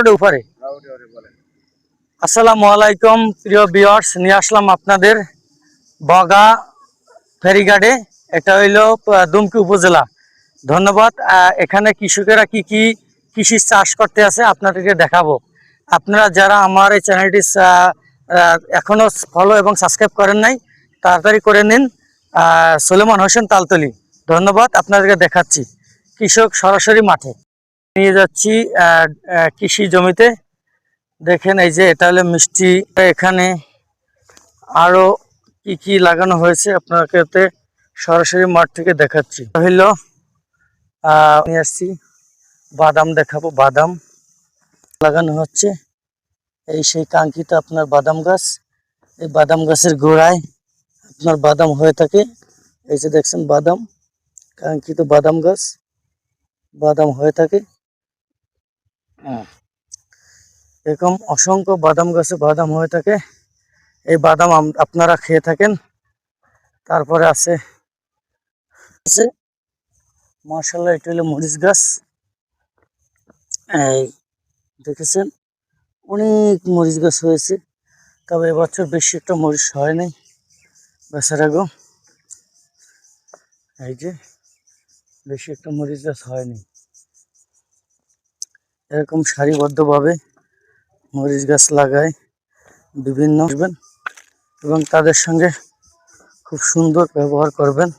ওটা উপরে। আসসালামু আলাইকুম প্রিয় ভিউয়ার্স, নিয়ে আসলাম আপনাদের বগা ফেরিঘাটে। এটা হইলো দুমকি উপজেলা। ধন্যবাদ। এখানে কৃষকেরা কি কি কৃষি চাষ করতে আছে আপনাদেরকে দেখাবো। আপনারা যারা আমার এই চ্যানেলটি এখনো ফলো এবং সাবস্ক্রাইব করেন নাই, তাড়াতাড়ি করে নিন। সুলেমান হোসেন তালতলি। ধন্যবাদ। আপনাদেরকে দেখাচ্ছি কৃষক সরাসরি মাঠে নিয়ে যাচ্ছি কৃষি জমিতে। দেখেন এই যে এটা হলো মিষ্টি। এখানে আরো কি কি লাগানো হয়েছে আপনাকে সরাসরি মাঠ থেকে দেখাচ্ছি। হইলো নিয়ে আসছি বাদাম দেখাবো। বাদাম লাগানো হচ্ছে, এই সেই কাঙ্ক্ষিত আপনার বাদাম গাছ। এই বাদাম গাছের গোড়ায় আপনার বাদাম হয়ে থাকে। এই যে দেখছেন বাদাম, কাঙ্ক্ষিত বাদাম গাছ, বাদাম হয়ে থাকে। এরকম অসংখ্য বাদাম গাছে বাদাম হয়ে থাকে। এই বাদাম আপনারা খেয়ে থাকেন। তারপরে আছে মাশাআল্লাহ, এটা হলো মরিচ গাছ। এই দেখেছেন অনেক মরিচ গাছ হয়েছে, তবে এবছর বেশি একটা মরিচ হয় নাই বেচারা গো। এই যে বেশি একটা মরিচ গাছ হয়নি। এরকম সারিবদ্ধভাবে মরিচ গাছ লাগায় বিভিন্ন এবং তাদের সঙ্গে খুব সুন্দর ব্যবহার করবেন।